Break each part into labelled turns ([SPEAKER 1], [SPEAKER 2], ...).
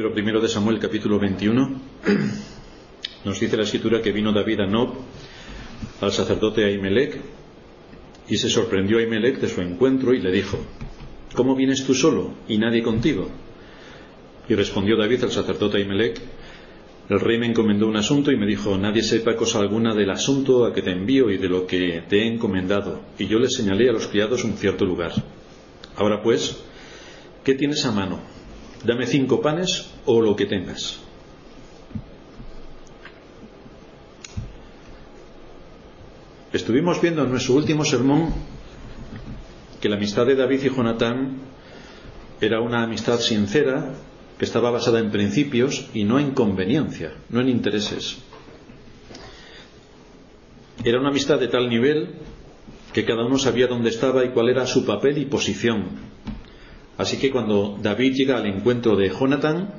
[SPEAKER 1] libro primero de Samuel, capítulo 21, nos dice la escritura que vino David a Nob, al sacerdote Ahimelech, y se sorprendió Ahimelech de su encuentro y le dijo: ¿Cómo vienes tú solo y nadie contigo? Y respondió David al sacerdote Ahimelech: el rey me encomendó un asunto y me dijo: nadie sepa cosa alguna del asunto a que te envío y de lo que te he encomendado. Y yo le señalé a los criados un cierto lugar. Ahora pues, ¿qué tienes a mano? Dame 5 panes o lo que tengas. Estuvimos viendo en nuestro último sermón que la amistad de David y Jonatán era una amistad sincera, que estaba basada en principios y no en conveniencia, no en intereses. Era una amistad de tal nivel que cada uno sabía dónde estaba y cuál era su papel y posición. Así que cuando David llega al encuentro de Jonatán,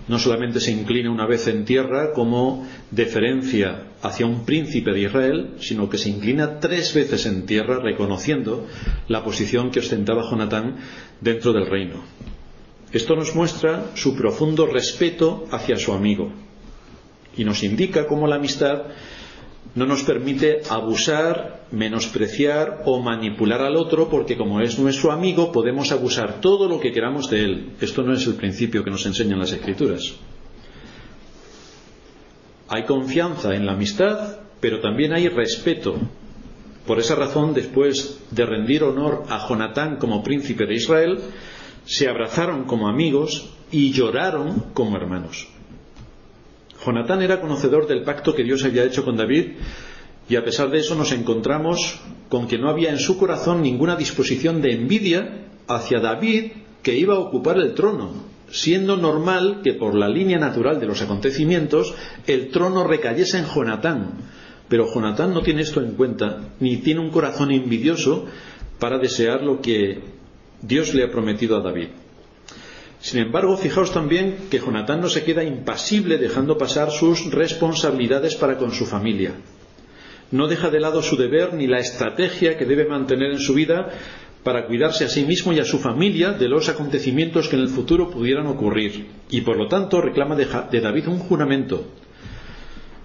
[SPEAKER 1] no solamente se inclina una vez en tierra como deferencia hacia un príncipe de Israel, sino que se inclina 3 veces en tierra, reconociendo la posición que ostentaba Jonatán dentro del reino. Esto nos muestra su profundo respeto hacia su amigo y nos indica cómo la amistad no nos permite abusar, menospreciar o manipular al otro, porque como es nuestro amigo podemos abusar todo lo que queramos de él. Esto no es el principio que nos enseñan las Escrituras. Hay confianza en la amistad, pero también hay respeto. Por esa razón, después de rendir honor a Jonatán como príncipe de Israel, se abrazaron como amigos y lloraron como hermanos. Jonatán era conocedor del pacto que Dios había hecho con David, y a pesar de eso nos encontramos con que no había en su corazón ninguna disposición de envidia hacia David, que iba a ocupar el trono, siendo normal que por la línea natural de los acontecimientos el trono recayese en Jonatán. Pero Jonatán no tiene esto en cuenta, ni tiene un corazón envidioso para desear lo que Dios le ha prometido a David. Sin embargo, fijaos también que Jonatán no se queda impasible dejando pasar sus responsabilidades para con su familia. No deja de lado su deber ni la estrategia que debe mantener en su vida para cuidarse a sí mismo y a su familia de los acontecimientos que en el futuro pudieran ocurrir. Y por lo tanto reclama de David un juramento.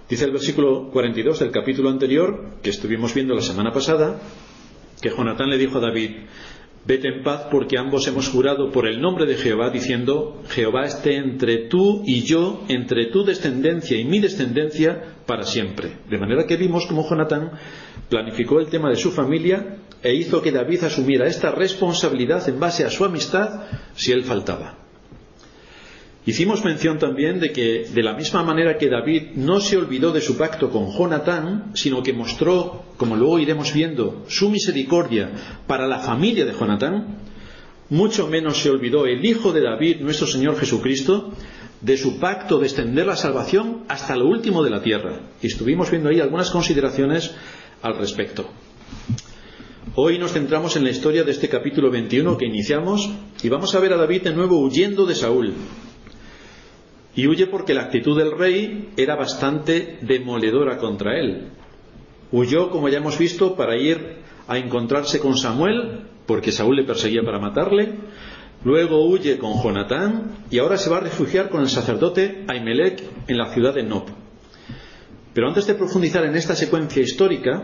[SPEAKER 1] Dice el versículo 42 del capítulo anterior, que estuvimos viendo la semana pasada, que Jonatán le dijo a David: vete en paz, porque ambos hemos jurado por el nombre de Jehová, diciendo: Jehová esté entre tú y yo, entre tu descendencia y mi descendencia, para siempre. De manera que vimos cómo Jonatán planificó el tema de su familia e hizo que David asumiera esta responsabilidad en base a su amistad si él faltaba. Hicimos mención también de que, de la misma manera que David no se olvidó de su pacto con Jonatán, sino que mostró, como luego iremos viendo, su misericordia para la familia de Jonatán, mucho menos se olvidó el Hijo de David, nuestro Señor Jesucristo, de su pacto de extender la salvación hasta lo último de la tierra. Y estuvimos viendo ahí algunas consideraciones al respecto. Hoy nos centramos en la historia de este capítulo 21 que iniciamos, y vamos a ver a David de nuevo huyendo de Saúl. Y huye porque la actitud del rey era bastante demoledora contra él. Huyó, como ya hemos visto, para ir a encontrarse con Samuel, porque Saúl le perseguía para matarle. Luego huye con Jonatán y ahora se va a refugiar con el sacerdote Ahimelech en la ciudad de Nob. Pero antes de profundizar en esta secuencia histórica,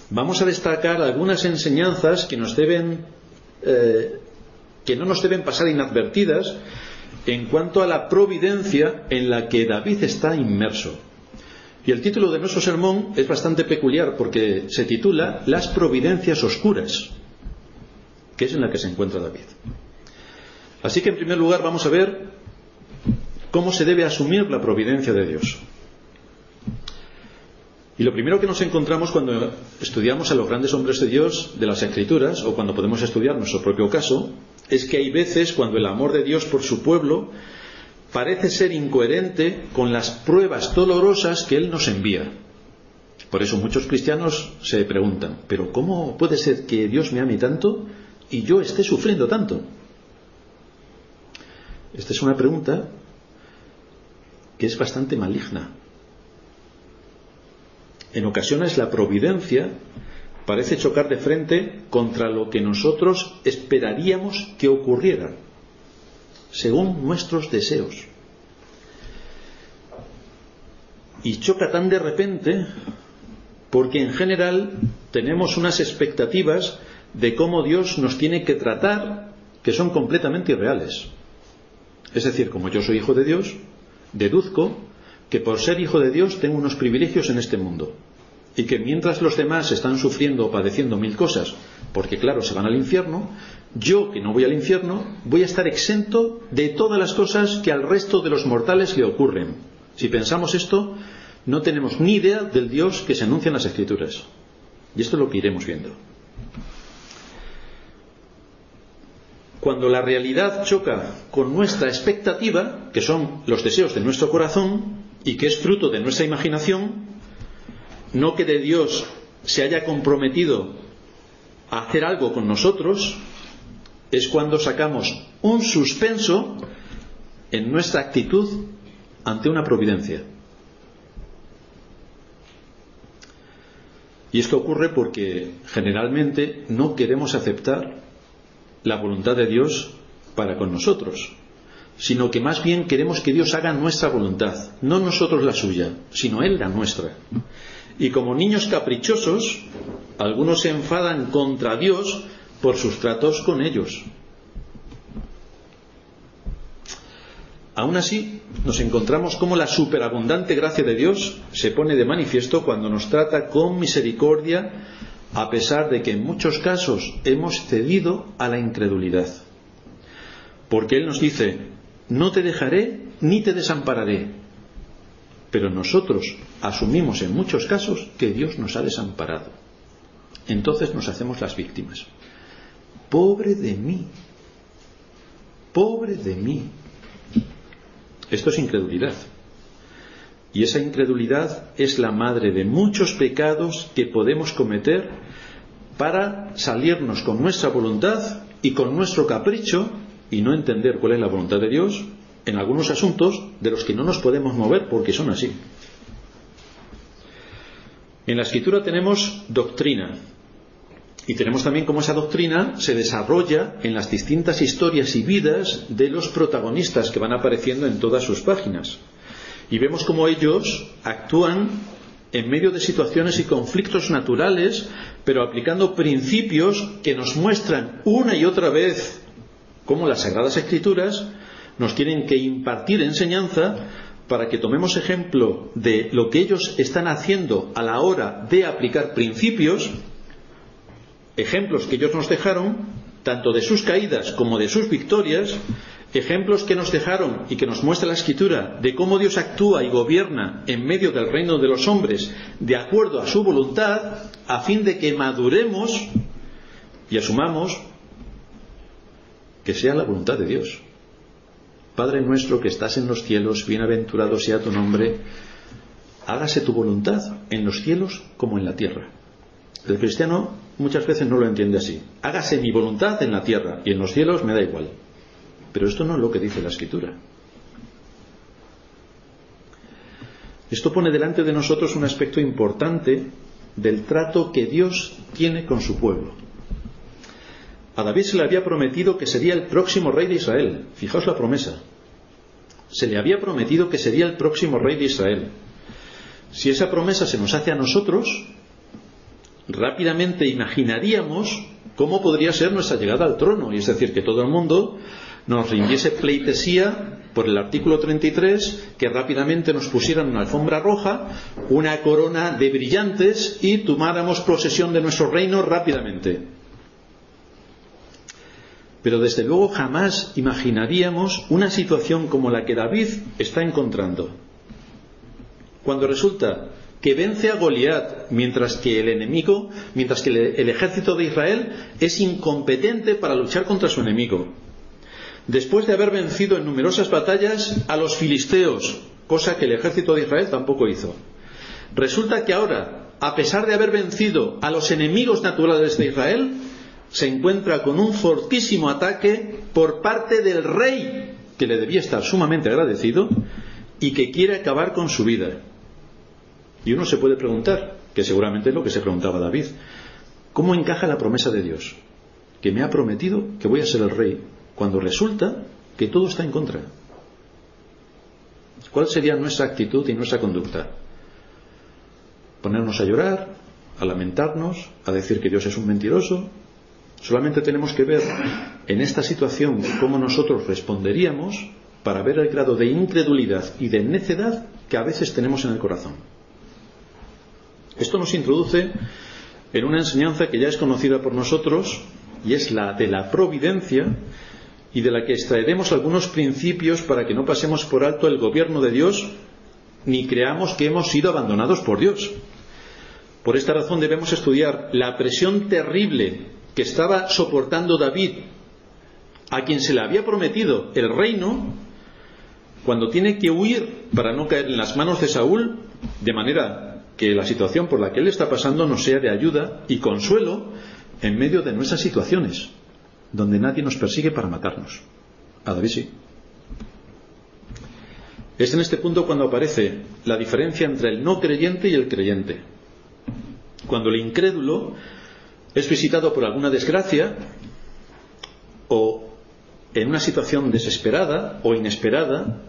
[SPEAKER 1] vamos a destacar algunas enseñanzas que no nos deben pasar inadvertidas en cuanto a la providencia en la que David está inmerso. Y el título de nuestro sermón es bastante peculiar porque se titula Las providencias oscuras, que es en la que se encuentra David. Así que en primer lugar vamos a ver cómo se debe asumir la providencia de Dios. Y lo primero que nos encontramos cuando estudiamos a los grandes hombres de Dios de las Escrituras, o cuando podemos estudiar nuestro propio caso, es que hay veces cuando el amor de Dios por su pueblo parece ser incoherente con las pruebas dolorosas que Él nos envía. Por eso muchos cristianos se preguntan: ¿pero cómo puede ser que Dios me ame tanto y yo esté sufriendo tanto? Esta es una pregunta que es bastante maligna. En ocasiones la providencia parece chocar de frente contra lo que nosotros esperaríamos que ocurriera, según nuestros deseos. y choca tan de repente porque en general tenemos unas expectativas de cómo Dios nos tiene que tratar que son completamente irreales. Es decir, como yo soy hijo de Dios, deduzco que por ser hijo de Dios tengo unos privilegios en este mundo, y que mientras los demás están sufriendo o padeciendo mil cosas, porque claro, se van al infierno, yo, que no voy al infierno, voy a estar exento de todas las cosas que al resto de los mortales le ocurren. Si pensamos esto, no tenemos ni idea del Dios que se anuncia en las Escrituras. Y esto es lo que iremos viendo. Cuando la realidad choca con nuestra expectativa, que son los deseos de nuestro corazón y que es fruto de nuestra imaginación, no que de Dios se haya comprometido a hacer algo con nosotros, es cuando sacamos un suspenso en nuestra actitud ante una providencia. Y esto ocurre porque generalmente no queremos aceptar la voluntad de Dios para con nosotros, sino que más bien queremos que Dios haga nuestra voluntad, no nosotros la suya, sino Él la nuestra. Y como niños caprichosos, algunos se enfadan contra Dios por sus tratos con ellos. Aún así, nos encontramos como la superabundante gracia de Dios se pone de manifiesto cuando nos trata con misericordia, a pesar de que en muchos casos hemos cedido a la incredulidad. Porque Él nos dice, no te dejaré ni te desampararé. Pero nosotros asumimos en muchos casos que Dios nos ha desamparado. Entonces nos hacemos las víctimas. Pobre de mí, pobre de mí. Esto es incredulidad. Y esa incredulidad es la madre de muchos pecados que podemos cometer para salirnos con nuestra voluntad y con nuestro capricho y no entender cuál es la voluntad de Dios en algunos asuntos de los que no nos podemos mover porque son así. En la Escritura tenemos doctrina y tenemos también cómo esa doctrina se desarrolla en las distintas historias y vidas de los protagonistas que van apareciendo en todas sus páginas. Y vemos cómo ellos actúan en medio de situaciones y conflictos naturales, pero aplicando principios que nos muestran una y otra vez cómo las Sagradas Escrituras nos tienen que impartir enseñanza para que tomemos ejemplo de lo que ellos están haciendo a la hora de aplicar principios, ejemplos que ellos nos dejaron, tanto de sus caídas como de sus victorias, ejemplos que nos dejaron y que nos muestra la Escritura de cómo Dios actúa y gobierna en medio del reino de los hombres de acuerdo a su voluntad, a fin de que maduremos y asumamos que sea la voluntad de Dios. Padre nuestro que estás en los cielos, bienaventurado sea tu nombre, hágase tu voluntad en los cielos como en la tierra. El cristiano muchas veces no lo entiende así. Hágase mi voluntad en la tierra y en los cielos me da igual. Pero esto no es lo que dice la Escritura. Esto pone delante de nosotros un aspecto importante del trato que Dios tiene con su pueblo. A David se le había prometido que sería el próximo rey de Israel. Fijaos la promesa. Se le había prometido que sería el próximo rey de Israel. Si esa promesa se nos hace a nosotros, rápidamente imaginaríamos cómo podría ser nuestra llegada al trono. Y es decir, que todo el mundo nos rindiese pleitesía por el artículo 33, que rápidamente nos pusieran una alfombra roja, una corona de brillantes y tomáramos posesión de nuestro reino rápidamente. Pero desde luego jamás imaginaríamos una situación como la que David está encontrando. Cuando resulta que vence a Goliat, mientras que el ejército de Israel es incompetente para luchar contra su enemigo. Después de haber vencido en numerosas batallas a los filisteos, cosa que el ejército de Israel tampoco hizo. Resulta que ahora, a pesar de haber vencido a los enemigos naturales de Israel, se encuentra con un fortísimo ataque por parte del rey, que le debía estar sumamente agradecido y que quiere acabar con su vida. Y uno se puede preguntar, que seguramente es lo que se preguntaba David, ¿cómo encaja la promesa de Dios? Que me ha prometido que voy a ser el rey, cuando resulta que todo está en contra. ¿Cuál sería nuestra actitud y nuestra conducta? ponernos a llorar, a lamentarnos, a decir que Dios es un mentiroso. Solamente tenemos que ver en esta situación cómo nosotros responderíamos para ver el grado de incredulidad y de necedad que a veces tenemos en el corazón. Esto nos introduce en una enseñanza que ya es conocida por nosotros, y es la de la providencia, y de la que extraeremos algunos principios para que no pasemos por alto el gobierno de Dios ni creamos que hemos sido abandonados por Dios. Por esta razón debemos estudiar la presión terrible que estaba soportando David, a quien se le había prometido el reino, cuando tiene que huir para no caer en las manos de Saúl, de manera que la situación por la que él está pasando nos sea de ayuda y consuelo en medio de nuestras situaciones, donde nadie nos persigue para matarnos. A David sí. Es en este punto cuando aparece la diferencia entre el no creyente y el creyente. Cuando el incrédulo es visitado por alguna desgracia, o en una situación desesperada o inesperada,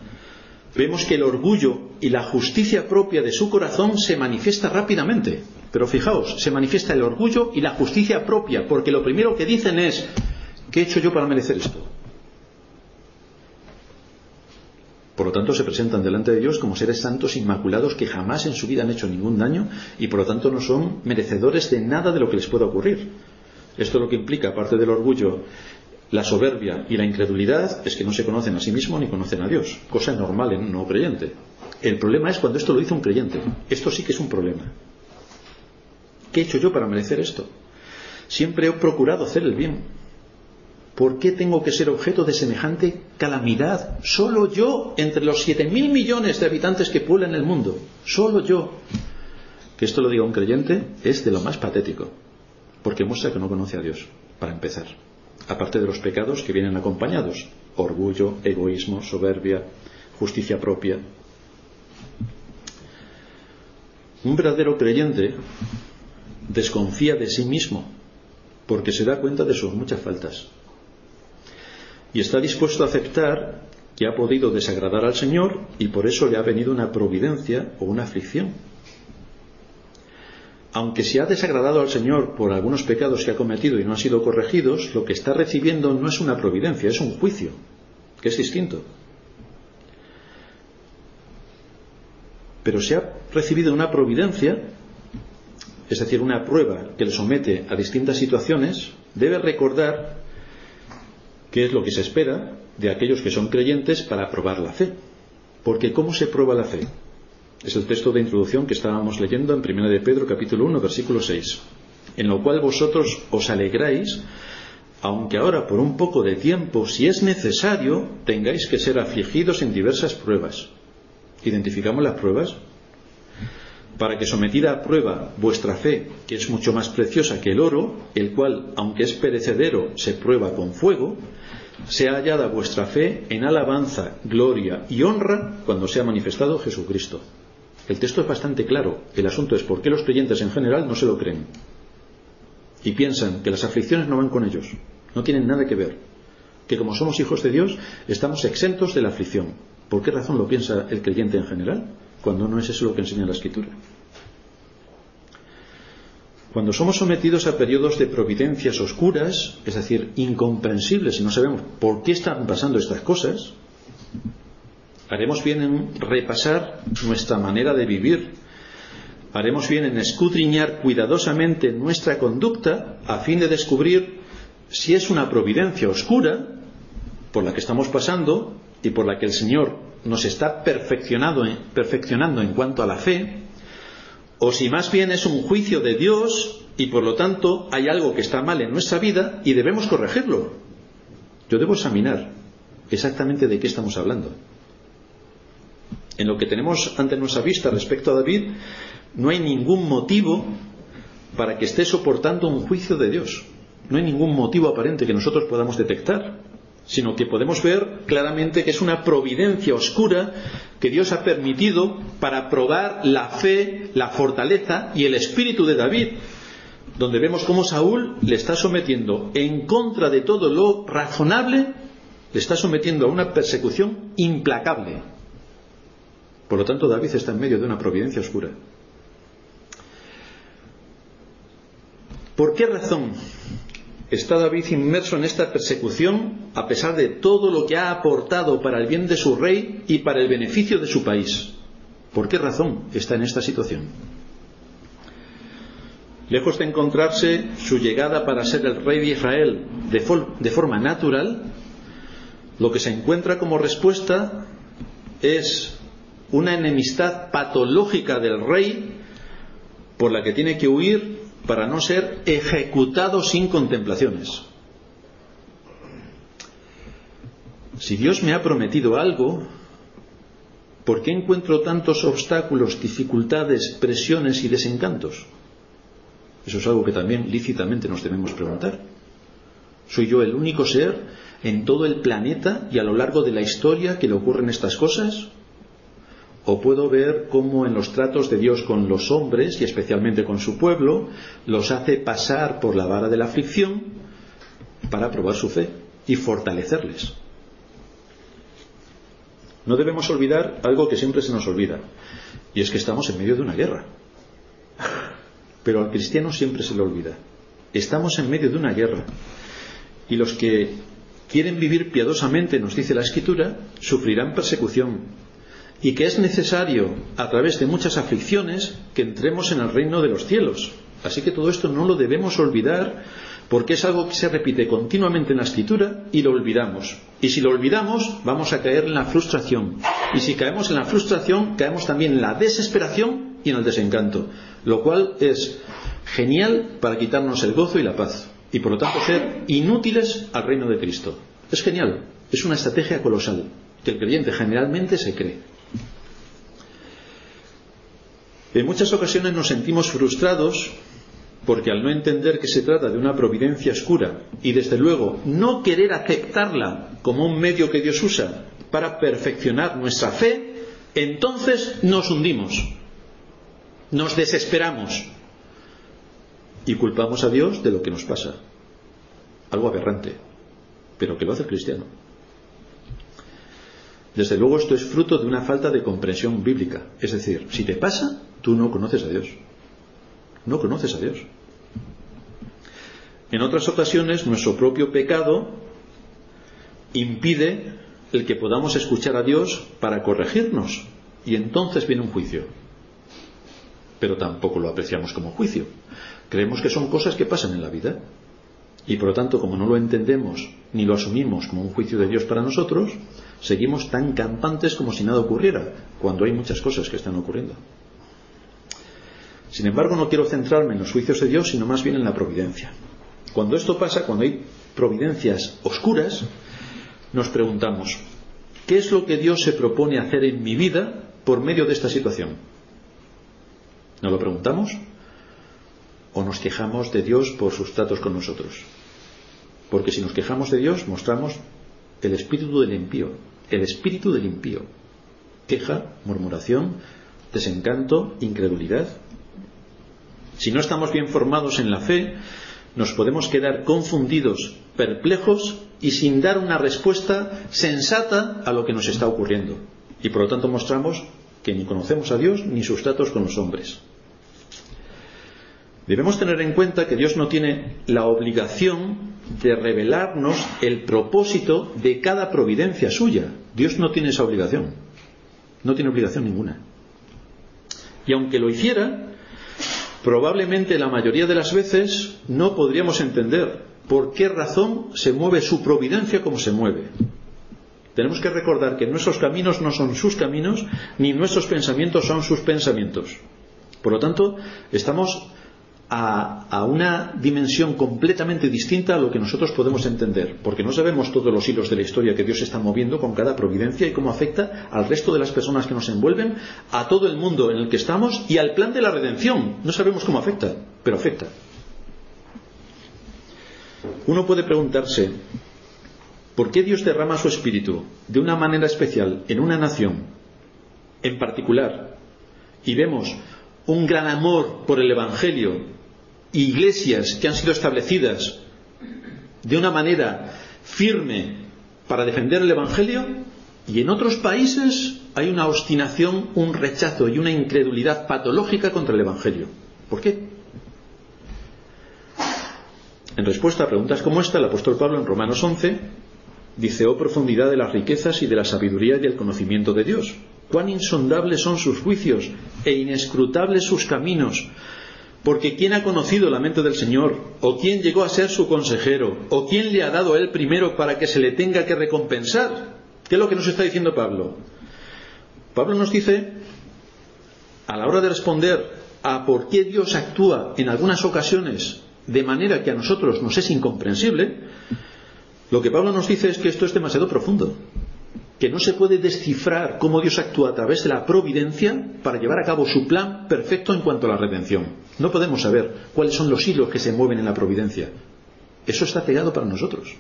[SPEAKER 1] vemos que el orgullo y la justicia propia de su corazón se manifiesta rápidamente. Pero fijaos, se manifiesta el orgullo y la justicia propia, porque lo primero que dicen es: ¿qué he hecho yo para merecer esto? Por lo tanto, se presentan delante de Dios como seres santos inmaculados que jamás en su vida han hecho ningún daño y por lo tanto no son merecedores de nada de lo que les pueda ocurrir. Esto lo que implica, aparte del orgullo, la soberbia y la incredulidad, es que no se conocen a sí mismos ni conocen a Dios, cosa normal en un no creyente. El problema es cuando esto lo hizo un creyente. Esto sí que es un problema. ¿Qué he hecho yo para merecer esto? Siempre he procurado hacer el bien. ¿Por qué tengo que ser objeto de semejante calamidad? Solo yo, entre los 7.000 millones de habitantes que pueblan el mundo. Solo yo. Que esto lo diga un creyente es de lo más patético, porque muestra que no conoce a Dios, para empezar. Aparte de los pecados que vienen acompañados: orgullo, egoísmo, soberbia, justicia propia. Un verdadero creyente desconfía de sí mismo, porque se da cuenta de sus muchas faltas. Y está dispuesto a aceptar que ha podido desagradar al Señor y por eso le ha venido una providencia o una aflicción. Aunque se ha desagradado al Señor por algunos pecados que ha cometido y no han sido corregidos, lo que está recibiendo no es una providencia, es un juicio, que es distinto. Pero se ha recibido una providencia, es decir, una prueba que le somete a distintas situaciones, debe recordar qué es lo que se espera de aquellos que son creyentes para probar la fe. Porque ¿cómo se prueba la fe? Es el texto de introducción que estábamos leyendo en 1 de Pedro capítulo 1 versículo 6, en lo cual vosotros os alegráis, aunque ahora por un poco de tiempo, si es necesario, tengáis que ser afligidos en diversas pruebas. ¿Identificamos las pruebas? Para que sometida a prueba vuestra fe, que es mucho más preciosa que el oro, el cual, aunque es perecedero, se prueba con fuego, sea hallada vuestra fe en alabanza, gloria y honra cuando sea manifestado Jesucristo. El texto es bastante claro. El asunto es por qué los creyentes en general no se lo creen y piensan que las aflicciones no van con ellos, no tienen nada que ver, que como somos hijos de Dios estamos exentos de la aflicción. ¿Por qué razón lo piensa el creyente en general, cuando no es eso lo que enseña la Escritura? Cuando somos sometidos a periodos de providencias oscuras, es decir, incomprensibles y no sabemos por qué están pasando estas cosas, haremos bien en repasar nuestra manera de vivir, haremos bien en escudriñar cuidadosamente nuestra conducta a fin de descubrir si es una providencia oscura por la que estamos pasando y por la que el Señor nos está perfeccionando en cuanto a la fe, o si más bien es un juicio de Dios y por lo tanto hay algo que está mal en nuestra vida y debemos corregirlo. Yo debo examinar exactamente de qué estamos hablando. En lo que tenemos ante nuestra vista respecto a David, no hay ningún motivo para que esté soportando un juicio de Dios. No hay ningún motivo aparente que nosotros podamos detectar, sino que podemos ver claramente que es una providencia oscura que Dios ha permitido para probar la fe, la fortaleza y el espíritu de David, donde vemos cómo Saúl le está sometiendo en contra de todo lo razonable, le está sometiendo a una persecución implacable. Por lo tanto, David está en medio de una providencia oscura. ¿Por qué razón está David inmerso en esta persecución a pesar de todo lo que ha aportado para el bien de su rey y para el beneficio de su país? ¿Por qué razón está en esta situación? Lejos de encontrarse su llegada para ser el rey de Israel de forma natural, lo que se encuentra como respuesta es una enemistad patológica del rey por la que tiene que huir para no ser ejecutado sin contemplaciones. Si Dios me ha prometido algo, ¿por qué encuentro tantos obstáculos, dificultades, presiones y desencantos? Eso es algo que también lícitamente nos debemos preguntar. ¿Soy yo el único ser en todo el planeta y a lo largo de la historia que le ocurren estas cosas? ¿O puedo ver cómo en los tratos de Dios con los hombres, y especialmente con su pueblo, los hace pasar por la vara de la aflicción para probar su fe y fortalecerles? No debemos olvidar algo que siempre se nos olvida, y es que estamos en medio de una guerra. Pero al cristiano siempre se le olvida. Estamos en medio de una guerra, y los que quieren vivir piadosamente, nos dice la Escritura, sufrirán persecución, y que es necesario, a través de muchas aflicciones, que entremos en el reino de los cielos. Así que todo esto no lo debemos olvidar, porque es algo que se repite continuamente en la Escritura y lo olvidamos. Y si lo olvidamos, vamos a caer en la frustración. Y si caemos en la frustración, caemos también en la desesperación y en el desencanto, lo cual es genial para quitarnos el gozo y la paz, y por lo tanto ser inútiles al reino de Cristo. Es genial, es una estrategia colosal que el creyente generalmente se cree. En muchas ocasiones nos sentimos frustrados porque al no entender que se trata de una providencia oscura y desde luego no querer aceptarla como un medio que Dios usa para perfeccionar nuestra fe, entonces nos hundimos, nos desesperamos y culpamos a Dios de lo que nos pasa. Algo aberrante, pero que lo hace el cristiano. Desde luego esto es fruto de una falta de comprensión bíblica. Es decir, si te pasa, tú no conoces a Dios. No conoces a Dios. En otras ocasiones, nuestro propio pecado impide el que podamos escuchar a Dios para corregirnos. Y entonces viene un juicio. Pero tampoco lo apreciamos como juicio. Creemos que son cosas que pasan en la vida. Y por lo tanto, como no lo entendemos ni lo asumimos como un juicio de Dios para nosotros, seguimos tan campantes como si nada ocurriera, cuando hay muchas cosas que están ocurriendo. Sin embargo, no quiero centrarme en los juicios de Dios, sino más bien en la providencia. Cuando esto pasa, cuando hay providencias oscuras, nos preguntamos, ¿qué es lo que Dios se propone hacer en mi vida por medio de esta situación? ¿Nos lo preguntamos? ¿O nos quejamos de Dios por sus tratos con nosotros? Porque si nos quejamos de Dios, mostramos el espíritu del impío. El espíritu del impío. Queja, murmuración, desencanto, incredulidad. Si no estamos bien formados en la fe, nos podemos quedar confundidos, perplejos y sin dar una respuesta sensata a lo que nos está ocurriendo. Y por lo tanto mostramos que ni conocemos a Dios ni sus tratos con los hombres. Debemos tener en cuenta que Dios no tiene la obligación de revelarnos el propósito de cada providencia suya. Dios no tiene esa obligación. No tiene obligación ninguna. Y aunque lo hiciera, probablemente la mayoría de las veces no podríamos entender por qué razón se mueve su providencia como se mueve. Tenemos que recordar que nuestros caminos no son sus caminos, ni nuestros pensamientos son sus pensamientos. Por lo tanto, estamos a una dimensión completamente distinta a lo que nosotros podemos entender, porque no sabemos todos los hilos de la historia que Dios está moviendo con cada providencia y cómo afecta al resto de las personas que nos envuelven, a todo el mundo en el que estamos y al plan de la redención. No sabemos cómo afecta, pero afecta. Uno puede preguntarse, ¿por qué Dios derrama su espíritu de una manera especial en una nación en particular? Y vemos un gran amor por el Evangelio, iglesias que han sido establecidas de una manera firme para defender el Evangelio, y en otros países hay una obstinación, un rechazo y una incredulidad patológica contra el Evangelio. ¿Por qué? En respuesta a preguntas como esta, el apóstol Pablo en Romanos 11 dice: oh profundidad de las riquezas y de la sabiduría y del conocimiento de Dios, cuán insondables son sus juicios e inescrutables sus caminos. Porque ¿quién ha conocido la mente del Señor? ¿O quién llegó a ser su consejero? ¿O quién le ha dado a él primero para que se le tenga que recompensar? ¿Qué es lo que nos está diciendo Pablo? Pablo nos dice, a la hora de responder a por qué Dios actúa en algunas ocasiones de manera que a nosotros nos es incomprensible, lo que Pablo nos dice es que esto es demasiado profundo, que no se puede descifrar cómo Dios actúa a través de la providencia para llevar a cabo su plan perfecto en cuanto a la redención. No podemos saber cuáles son los hilos que se mueven en la providencia. Eso está pegado para nosotros.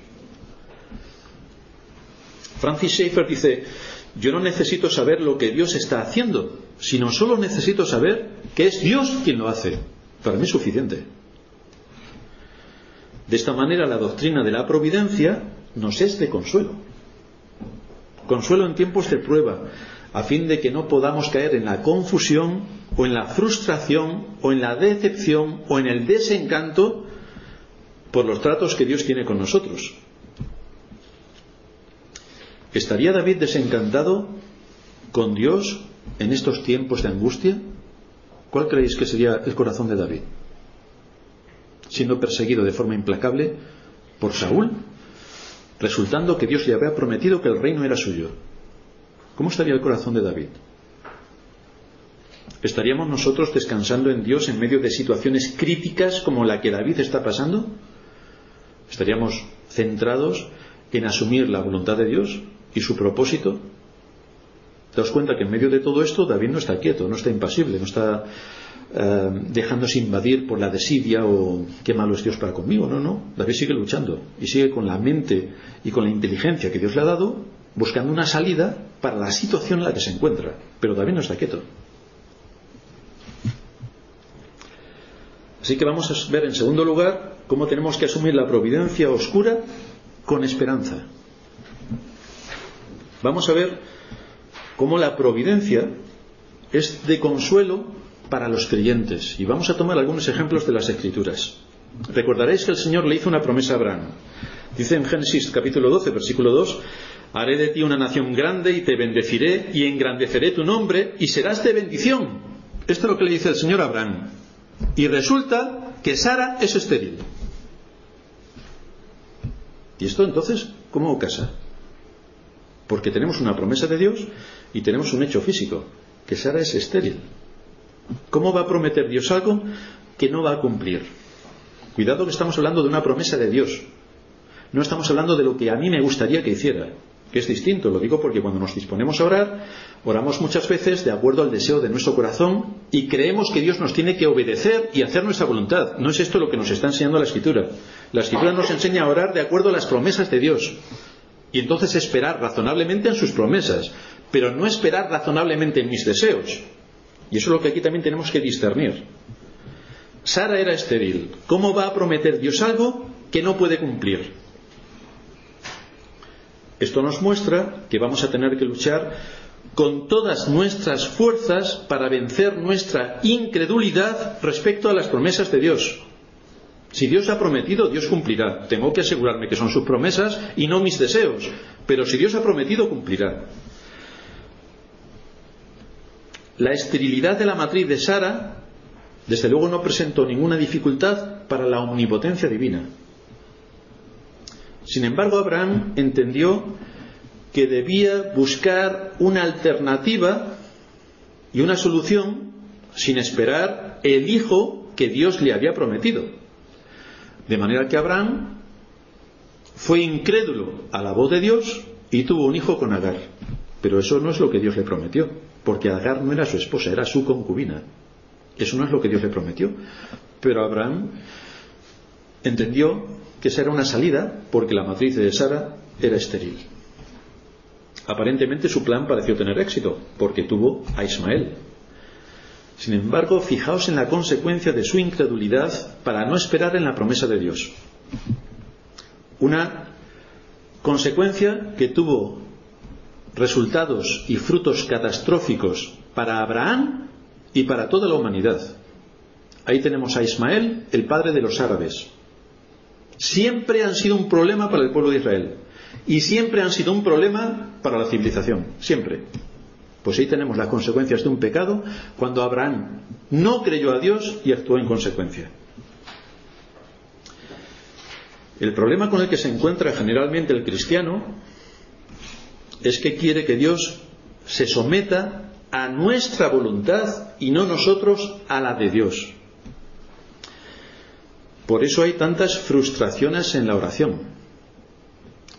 [SPEAKER 1] Francis Schaeffer dice: yo no necesito saber lo que Dios está haciendo, sino solo necesito saber que es Dios quien lo hace. Para mí es suficiente. De esta manera, la doctrina de la providencia nos es de consuelo. Consuelo en tiempos de prueba, a fin de que no podamos caer en la confusión, o en la frustración, o en la decepción, o en el desencanto por los tratos que Dios tiene con nosotros. ¿Estaría David desencantado con Dios en estos tiempos de angustia? ¿Cuál creéis que sería el corazón de David? Siendo perseguido de forma implacable por Saúl, resultando que Dios le había prometido que el reino era suyo. ¿Cómo estaría el corazón de David? ¿Estaríamos nosotros descansando en Dios en medio de situaciones críticas como la que David está pasando? ¿Estaríamos centrados en asumir la voluntad de Dios y su propósito? Daos cuenta que en medio de todo esto David no está quieto, no está impasible, no está dejándose invadir por la desidia o qué malo es Dios para conmigo. No, David sigue luchando y sigue con la mente y con la inteligencia que Dios le ha dado, buscando una salida para la situación en la que se encuentra. Pero David no está quieto. Así que vamos a ver en segundo lugar cómo tenemos que asumir la providencia oscura con esperanza. Vamos a ver cómo la providencia es de consuelo para los creyentes, y vamos a tomar algunos ejemplos de las Escrituras. Recordaréis que el Señor le hizo una promesa a Abraham. Dice en Génesis capítulo 12, versículo 2: haré de ti una nación grande y te bendeciré y engrandeceré tu nombre y serás de bendición. Esto es lo que le dice el Señor a Abraham. Y resulta que Sara es estéril. ¿Y esto entonces cómo casa? Porque tenemos una promesa de Dios y tenemos un hecho físico, que Sara es estéril. ¿Cómo va a prometer Dios algo que no va a cumplir? Cuidado, que estamos hablando de una promesa de Dios. No estamos hablando de lo que a mí me gustaría que hiciera, que es distinto. Lo digo porque cuando nos disponemos a orar, oramos muchas veces de acuerdo al deseo de nuestro corazón y creemos que Dios nos tiene que obedecer y hacer nuestra voluntad. No es esto lo que nos está enseñando la Escritura. La Escritura nos enseña a orar de acuerdo a las promesas de Dios. Y entonces esperar razonablemente en sus promesas, pero no esperar razonablemente en mis deseos. Y eso es lo que aquí también tenemos que discernir. Sara era estéril. ¿Cómo va a prometer Dios algo que no puede cumplir? Esto nos muestra que vamos a tener que luchar con todas nuestras fuerzas para vencer nuestra incredulidad respecto a las promesas de Dios. Si Dios ha prometido, Dios cumplirá. Tengo que asegurarme que son sus promesas y no mis deseos. Pero si Dios ha prometido, cumplirá. La esterilidad de la matriz de Sara, desde luego, no presentó ninguna dificultad para la omnipotencia divina. Sin embargo, Abraham entendió que debía buscar una alternativa y una solución sin esperar el hijo que Dios le había prometido. De manera que Abraham fue incrédulo a la voz de Dios y tuvo un hijo con Agar. Pero eso no es lo que Dios le prometió, porque Agar no era su esposa, era su concubina. Eso no es lo que Dios le prometió. Pero Abraham entendió que esa era una salida porque la matriz de Sara era estéril. Aparentemente su plan pareció tener éxito, porque tuvo a Ismael. Sin embargo, fijaos en la consecuencia de su incredulidad para no esperar en la promesa de Dios. Una consecuencia que tuvo resultados y frutos catastróficos para Abraham y para toda la humanidad. Ahí tenemos a Ismael, el padre de los árabes. siempre han sido un problema para el pueblo de Israel. Y siempre han sido un problema para la civilización. Siempre. Pues ahí tenemos las consecuencias de un pecado cuando Abraham no creyó a Dios y actuó en consecuencia. El problema con el que se encuentra generalmente el cristiano es que quiere que Dios se someta a nuestra voluntad y no nosotros a la de Dios. Por eso hay tantas frustraciones en la oración.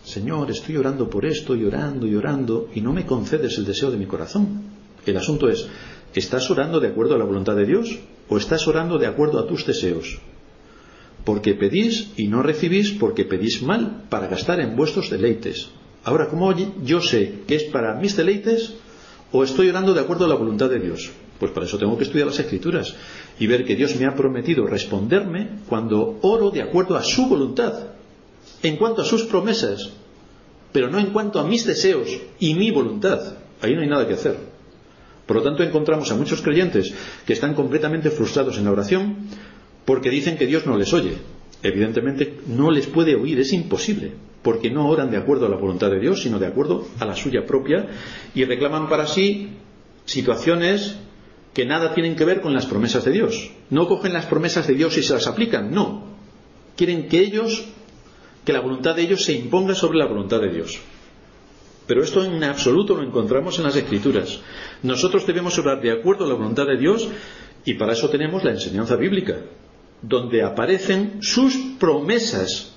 [SPEAKER 1] Señor, estoy orando por esto, y orando, y no me concedes el deseo de mi corazón. El asunto es, ¿estás orando de acuerdo a la voluntad de Dios o estás orando de acuerdo a tus deseos? Porque pedís y no recibís porque pedís mal para gastar en vuestros deleites. Ahora, ¿cómo yo sé que es para mis deleites o estoy orando de acuerdo a la voluntad de Dios? Pues para eso tengo que estudiar las Escrituras y ver que Dios me ha prometido responderme cuando oro de acuerdo a su voluntad, en cuanto a sus promesas, pero no en cuanto a mis deseos y mi voluntad. Ahí no hay nada que hacer. Por lo tanto, encontramos a muchos creyentes que están completamente frustrados en la oración porque dicen que Dios no les oye. Evidentemente no les puede oír, es imposible, porque no oran de acuerdo a la voluntad de Dios, sino de acuerdo a la suya propia, y reclaman para sí situaciones que nada tienen que ver con las promesas de Dios. No cogen las promesas de Dios y se las aplican, no. Quieren que la voluntad de ellos se imponga sobre la voluntad de Dios. Pero esto en absoluto lo encontramos en las Escrituras. Nosotros debemos orar de acuerdo a la voluntad de Dios, y para eso tenemos la enseñanza bíblica, donde aparecen sus promesas.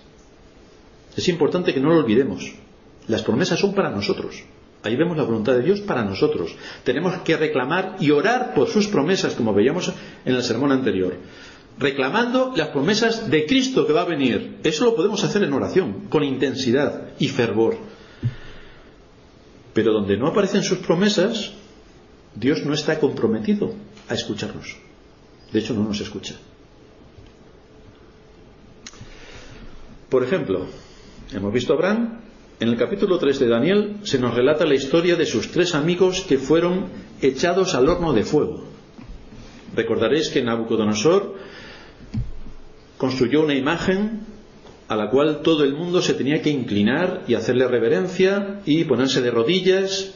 [SPEAKER 1] Es importante que no lo olvidemos. Las promesas son para nosotros. Ahí vemos la voluntad de Dios para nosotros. Tenemos que reclamar y orar por sus promesas, como veíamos en el sermón anterior. Reclamando las promesas de Cristo que va a venir. Eso lo podemos hacer en oración, con intensidad y fervor. Pero donde no aparecen sus promesas, Dios no está comprometido a escucharnos. De hecho, no nos escucha. Por ejemplo, hemos visto a Abraham. En el capítulo 3 de Daniel se nos relata la historia de sus 3 amigos que fueron echados al horno de fuego. Recordaréis que Nabucodonosor construyó una imagen a la cual todo el mundo se tenía que inclinar y hacerle reverencia y ponerse de rodillas,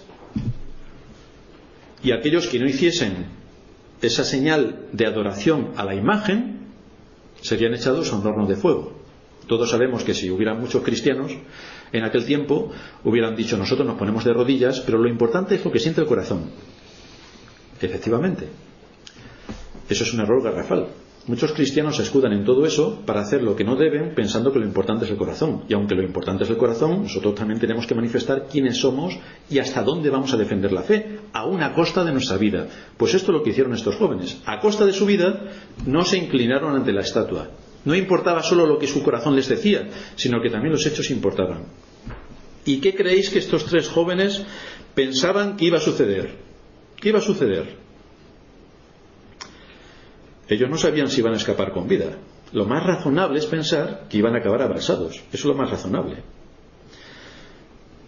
[SPEAKER 1] y aquellos que no hiciesen esa señal de adoración a la imagen serían echados a un horno de fuego. Todos sabemos que si hubiera muchos cristianos en aquel tiempo hubieran dicho: nosotros nos ponemos de rodillas, pero lo importante es lo que siente el corazón. Efectivamente, eso es un error garrafal. Muchos cristianos se escudan en todo eso para hacer lo que no deben, pensando que lo importante es el corazón. Y aunque lo importante es el corazón, nosotros también tenemos que manifestar quiénes somos y hasta dónde vamos a defender la fe, aún a costa de nuestra vida. Pues esto es lo que hicieron estos jóvenes. A costa de su vida no se inclinaron ante la estatua. No importaba solo lo que su corazón les decía, sino que también los hechos importaban. ¿Y qué creéis que estos 3 jóvenes pensaban que iba a suceder? ¿Qué iba a suceder? Ellos no sabían si iban a escapar con vida. Lo más razonable es pensar que iban a acabar abrasados. Eso es lo más razonable.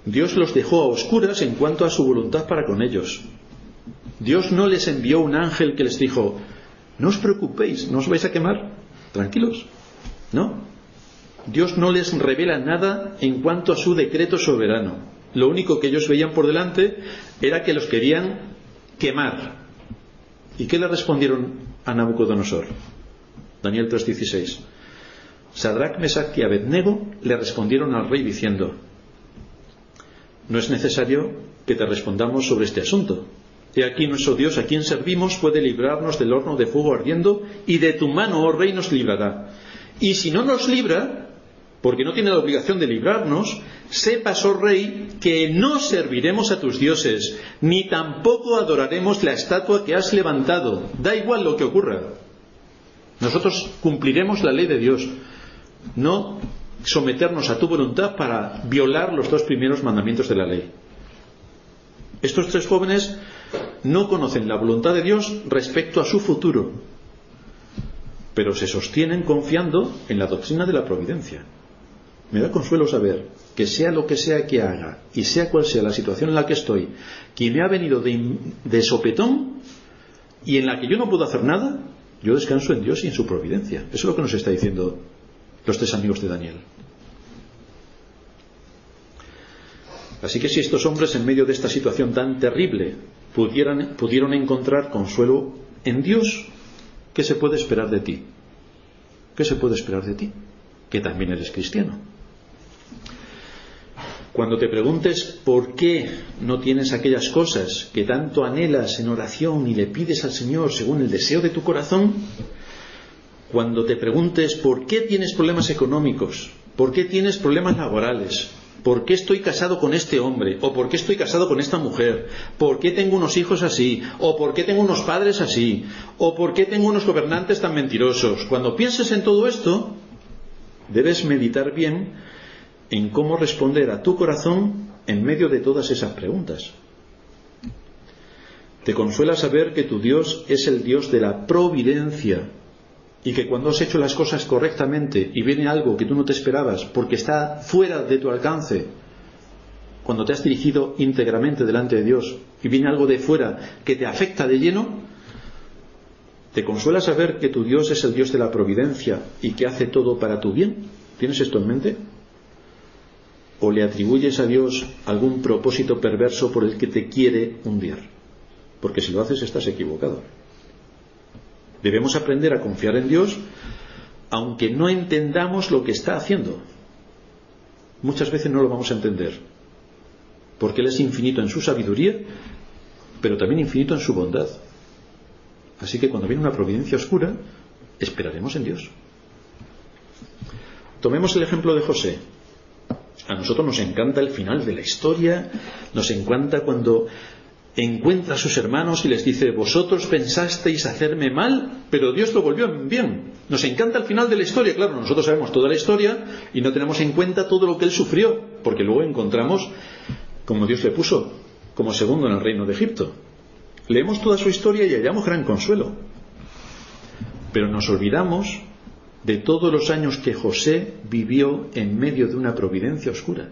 [SPEAKER 1] Dios los dejó a oscuras en cuanto a su voluntad para con ellos. Dios no les envió un ángel que les dijo: no os preocupéis, no os vais a quemar, tranquilos. No. Dios no les revela nada en cuanto a su decreto soberano. Lo único que ellos veían por delante era que los querían quemar. ¿Y qué le respondieron a Nabucodonosor? Daniel 3:16. Sadrac, Mesac y Abednego le respondieron al rey diciendo: no es necesario que te respondamos sobre este asunto. He aquí nuestro Dios, a quien servimos, puede librarnos del horno de fuego ardiendo, y de tu mano, oh rey, nos librará. Y si no nos libra, porque no tiene la obligación de librarnos, sepas, oh rey, que no serviremos a tus dioses, ni tampoco adoraremos la estatua que has levantado. Da igual lo que ocurra. Nosotros cumpliremos la ley de Dios, no someternos a tu voluntad para violar los 2 primeros mandamientos de la ley. Estos 3 jóvenes no conocen la voluntad de Dios respecto a su futuro, pero se sostienen confiando en la doctrina de la providencia. Me da consuelo saber que sea lo que sea que haga y sea cual sea la situación en la que estoy, que me ha venido de sopetón y en la que yo no puedo hacer nada, yo descanso en Dios y en su providencia. Eso es lo que nos está diciendo los 3 amigos de Daniel. Así que si estos hombres, en medio de esta situación tan terrible, pudieron encontrar consuelo en Dios, ¿qué se puede esperar de ti? ¿Qué se puede esperar de ti? Que también eres cristiano. Cuando te preguntes por qué no tienes aquellas cosas que tanto anhelas en oración y le pides al Señor según el deseo de tu corazón, cuando te preguntes por qué tienes problemas económicos, por qué tienes problemas laborales, por qué estoy casado con este hombre, o por qué estoy casado con esta mujer, por qué tengo unos hijos así, o por qué tengo unos padres así, o por qué tengo unos gobernantes tan mentirosos, cuando pienses en todo esto, debes meditar bien en cómo responder a tu corazón en medio de todas esas preguntas. Te consuela saber que tu Dios es el Dios de la providencia y que cuando has hecho las cosas correctamente y viene algo que tú no te esperabas porque está fuera de tu alcance, cuando te has dirigido íntegramente delante de Dios y viene algo de fuera que te afecta de lleno, te consuela saber que tu Dios es el Dios de la providencia y que hace todo para tu bien. ¿Tienes esto en mente? ¿O le atribuyes a Dios algún propósito perverso por el que te quiere hundir? Porque si lo haces estás equivocado. Debemos aprender a confiar en Dios aunque no entendamos lo que está haciendo. Muchas veces no lo vamos a entender, porque Él es infinito en su sabiduría, pero también infinito en su bondad. Así que cuando viene una providencia oscura, esperaremos en Dios. Tomemos el ejemplo de José. A nosotros nos encanta el final de la historia, nos encanta cuando encuentra a sus hermanos y les dice: vosotros pensasteis hacerme mal, pero Dios lo volvió en bien. Nos encanta el final de la historia. Claro, nosotros sabemos toda la historia y no tenemos en cuenta todo lo que él sufrió, porque luego encontramos como Dios le puso como segundo en el reino de Egipto. Leemos toda su historia y hallamos gran consuelo, pero nos olvidamos de todos los años que José vivió en medio de una providencia oscura.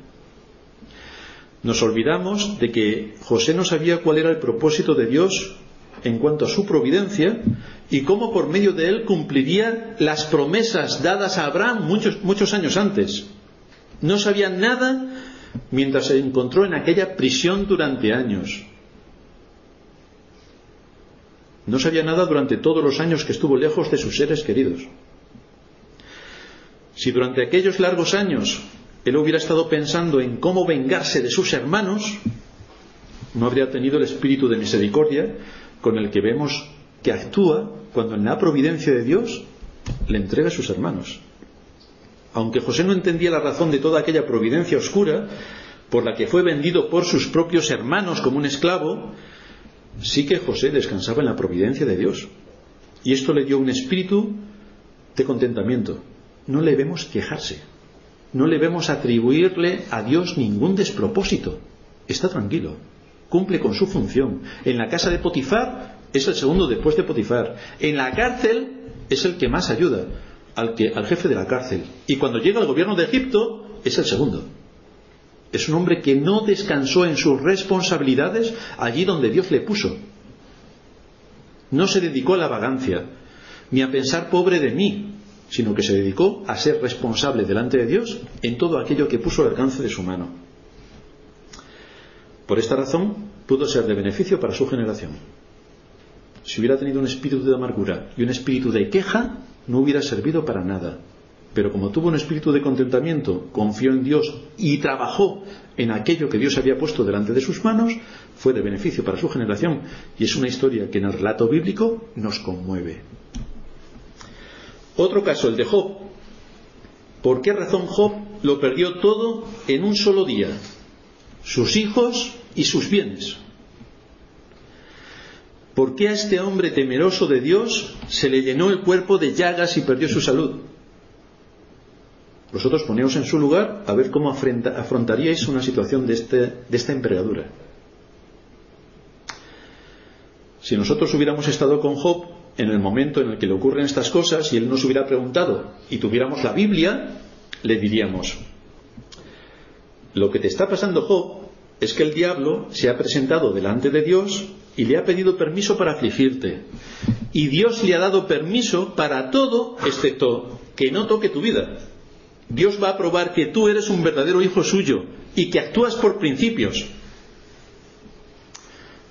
[SPEAKER 1] Nos olvidamos de que José no sabía cuál era el propósito de Dios en cuanto a su providencia y cómo por medio de él cumpliría las promesas dadas a Abraham muchos años antes. No sabía nada mientras se encontró en aquella prisión durante años. No sabía nada durante todos los años que estuvo lejos de sus seres queridos. Si durante aquellos largos años él hubiera estado pensando en cómo vengarse de sus hermanos, no habría tenido el espíritu de misericordia con el que vemos que actúa cuando en la providencia de Dios le entrega a sus hermanos. Aunque José no entendía la razón de toda aquella providencia oscura por la que fue vendido por sus propios hermanos como un esclavo, sí que José descansaba en la providencia de Dios. Y esto le dio un espíritu de contentamiento. No le vemos quejarse. No le vemos atribuirle a Dios ningún despropósito. Está tranquilo. Cumple con su función. En la casa de Potifar es el segundo después de Potifar. En la cárcel es el que más ayuda al jefe de la cárcel. Y cuando llega al gobierno de Egipto es el segundo. Es un hombre que no descansó en sus responsabilidades allí donde Dios le puso. No se dedicó a la vagancia, ni a pensar pobre de mí, sino que se dedicó a ser responsable delante de Dios en todo aquello que puso al alcance de su mano. Por esta razón pudo ser de beneficio para su generación. Si hubiera tenido un espíritu de amargura y un espíritu de queja, no hubiera servido para nada. Pero como tuvo un espíritu de contentamiento, confió en Dios y trabajó en aquello que Dios había puesto delante de sus manos, fue de beneficio para su generación. Y es una historia que en el relato bíblico nos conmueve. Otro caso, el de Job. ¿Por qué razón Job lo perdió todo en un solo día? Sus hijos y sus bienes. ¿Por qué a este hombre temeroso de Dios se le llenó el cuerpo de llagas y perdió su salud? Vosotros poneos en su lugar a ver cómo afrontaríais una situación de esta envergadura. Si nosotros hubiéramos estado con Job en el momento en el que le ocurren estas cosas y él nos hubiera preguntado y tuviéramos la Biblia, le diríamos: lo que te está pasando, Job, es que el diablo se ha presentado delante de Dios y le ha pedido permiso para afligirte. Y Dios le ha dado permiso para todo, excepto que no toque tu vida. Dios va a probar que tú eres un verdadero hijo suyo y que actúas por principios.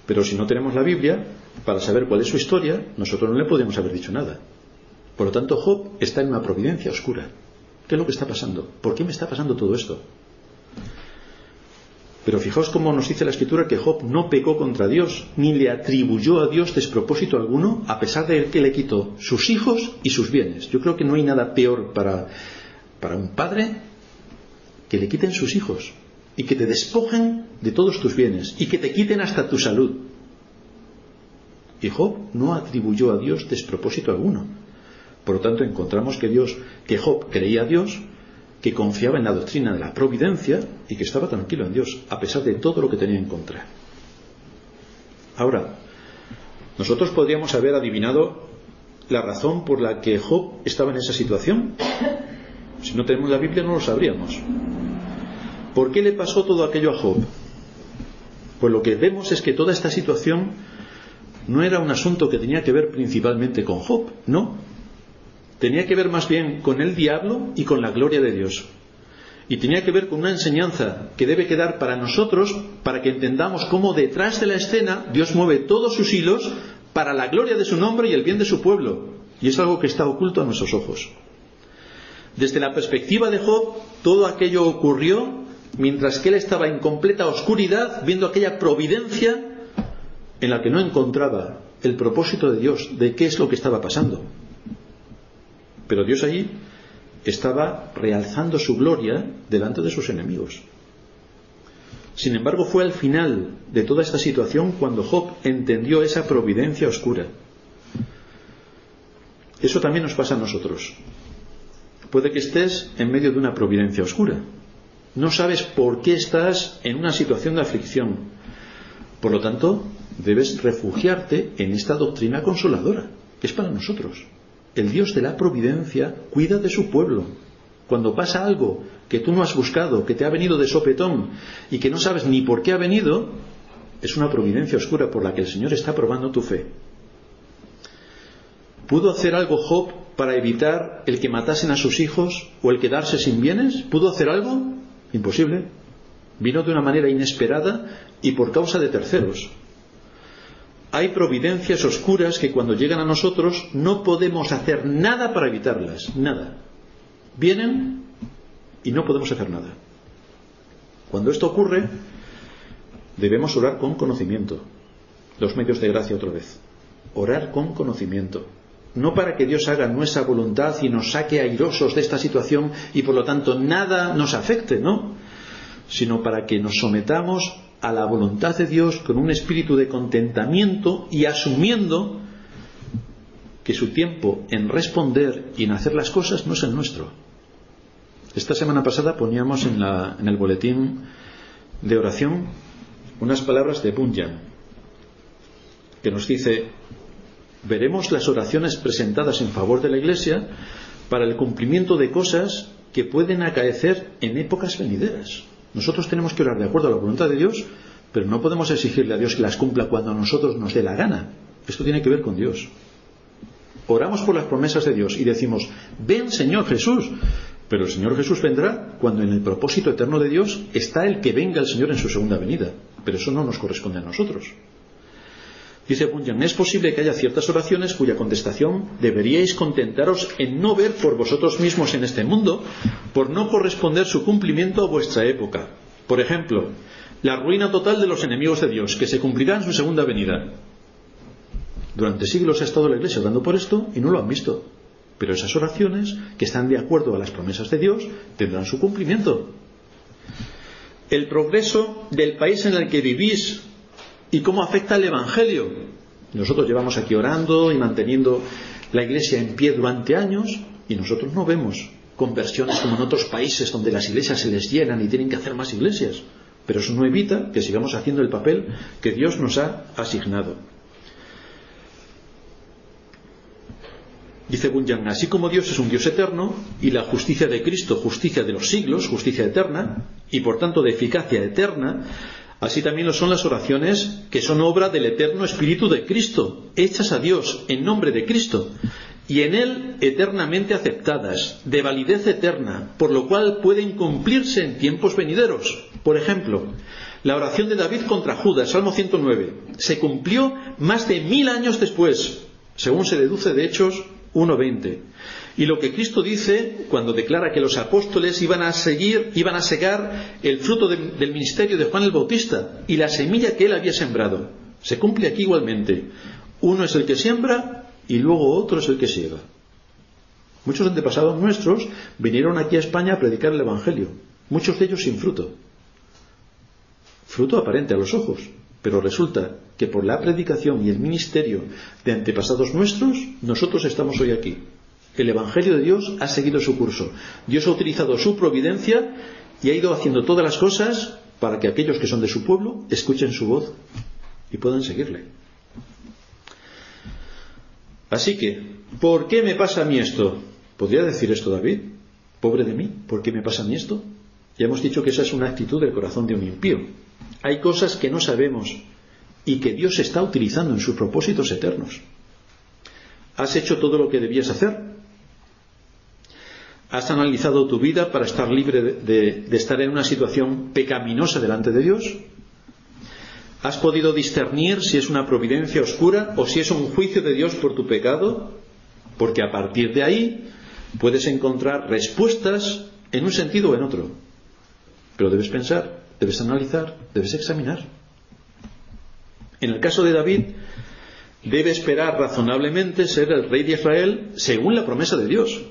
[SPEAKER 1] Pero si no tenemos la Biblia, para saber cuál es su historia, nosotros no le podemos haber dicho nada. Por lo tanto, Job está en una providencia oscura. ¿Qué es lo que está pasando? ¿Por qué me está pasando todo esto? Pero fijaos cómo nos dice la Escritura que Job no pecó contra Dios, ni le atribuyó a Dios despropósito alguno, a pesar de que le quitó sus hijos y sus bienes. Yo creo que no hay nada peor para un padre que le quiten sus hijos y que te despojen de todos tus bienes y que te quiten hasta tu salud. Y Job no atribuyó a Dios despropósito alguno. Por lo tanto, encontramos que Job creía a Dios, que confiaba en la doctrina de la providencia y que estaba tranquilo en Dios, a pesar de todo lo que tenía en contra. Ahora, nosotros podríamos haber adivinado la razón por la que Job estaba en esa situación. Si no tenemos la Biblia no lo sabríamos. ¿Por qué le pasó todo aquello a Job? Pues lo que vemos es que toda esta situación no era un asunto que tenía que ver principalmente con Job, no. Tenía que ver más bien con el diablo y con la gloria de Dios. Y tenía que ver con una enseñanza que debe quedar para nosotros, para que entendamos cómo detrás de la escena Dios mueve todos sus hilos para la gloria de su nombre y el bien de su pueblo. Y es algo que está oculto a nuestros ojos. Desde la perspectiva de Job, todo aquello ocurrió mientras que él estaba en completa oscuridad, viendo aquella providencia en la que no encontraba el propósito de Dios, de qué es lo que estaba pasando. Pero Dios allí estaba realzando su gloria delante de sus enemigos. Sin embargo, fue al final de toda esta situación cuando Job entendió esa providencia oscura. Eso también nos pasa a nosotros. Puede que estés en medio de una providencia oscura. No sabes por qué estás en una situación de aflicción. Por lo tanto, debes refugiarte en esta doctrina consoladora, que es para nosotros. El Dios de la providencia cuida de su pueblo. Cuando pasa algo que tú no has buscado, que te ha venido de sopetón y que no sabes ni por qué ha venido, es una providencia oscura por la que el Señor está probando tu fe. ¿Pudo hacer algo Job para evitar el que matasen a sus hijos o el quedarse sin bienes? ¿Pudo hacer algo? Imposible. Vino de una manera inesperada y por causa de terceros. Hay providencias oscuras que cuando llegan a nosotros no podemos hacer nada para evitarlas, nada. Vienen y no podemos hacer nada. Cuando esto ocurre, debemos orar con conocimiento. Los medios de gracia otra vez. Orar con conocimiento. No para que Dios haga nuestra voluntad y nos saque airosos de esta situación y por lo tanto nada nos afecte, no. Sino para que nos sometamos a la voluntad de Dios con un espíritu de contentamiento y asumiendo que su tiempo en responder y en hacer las cosas no es el nuestro. Esta semana pasada poníamos en el boletín de oración unas palabras de Bunyan que nos dice: veremos las oraciones presentadas en favor de la Iglesia para el cumplimiento de cosas que pueden acaecer en épocas venideras. Nosotros tenemos que orar de acuerdo a la voluntad de Dios, pero no podemos exigirle a Dios que las cumpla cuando a nosotros nos dé la gana. Esto tiene que ver con Dios. Oramos por las promesas de Dios y decimos: ven Señor Jesús. Pero el Señor Jesús vendrá cuando en el propósito eterno de Dios está el que venga el Señor en su segunda venida. Pero eso no nos corresponde a nosotros. Dice Bunyan: es posible que haya ciertas oraciones cuya contestación deberíais contentaros en no ver por vosotros mismos en este mundo, por no corresponder su cumplimiento a vuestra época. Por ejemplo, la ruina total de los enemigos de Dios, que se cumplirá en su segunda venida. Durante siglos ha estado la Iglesia orando por esto y no lo han visto. Pero esas oraciones, que están de acuerdo a las promesas de Dios, tendrán su cumplimiento. El progreso del país en el que vivís y cómo afecta el Evangelio. Nosotros llevamos aquí orando y manteniendo la Iglesia en pie durante años y nosotros no vemos conversiones como en otros países donde las iglesias se les llenan y tienen que hacer más iglesias. Pero eso no evita que sigamos haciendo el papel que Dios nos ha asignado. Dice Bunyan: así como Dios es un Dios eterno y la justicia de Cristo, justicia de los siglos, justicia eterna y por tanto de eficacia eterna, así también lo son las oraciones que son obra del eterno Espíritu de Cristo, hechas a Dios en nombre de Cristo y en él eternamente aceptadas, de validez eterna, por lo cual pueden cumplirse en tiempos venideros. Por ejemplo, la oración de David contra Judas, Salmo 109, se cumplió más de 1000 años después, según se deduce de Hechos 1:20. Y lo que Cristo dice cuando declara que los apóstoles iban a segar el fruto del ministerio de Juan el Bautista y la semilla que él había sembrado, se cumple aquí igualmente. Uno es el que siembra y luego otro es el que siega. Muchos antepasados nuestros vinieron aquí a España a predicar el Evangelio, muchos de ellos sin fruto aparente a los ojos, pero resulta que por la predicación y el ministerio de antepasados nuestros, nosotros estamos hoy aquí. El Evangelio de Dios ha seguido su curso. Dios ha utilizado su providencia y ha ido haciendo todas las cosas para que aquellos que son de su pueblo escuchen su voz y puedan seguirle. Así que, ¿por qué me pasa a mí esto? ¿Podría decir esto David? Pobre de mí, ¿por qué me pasa a mí esto? Ya hemos dicho que esa es una actitud del corazón de un impío. Hay cosas que no sabemos y que Dios está utilizando en sus propósitos eternos. ¿Has hecho todo lo que debías hacer? ¿Has analizado tu vida para estar libre de estar en una situación pecaminosa delante de Dios? ¿Has podido discernir si es una providencia oscura o si es un juicio de Dios por tu pecado? Porque a partir de ahí puedes encontrar respuestas en un sentido o en otro. Pero debes pensar, debes analizar, debes examinar. En el caso de David, debe esperar razonablemente ser el rey de Israel según la promesa de Dios,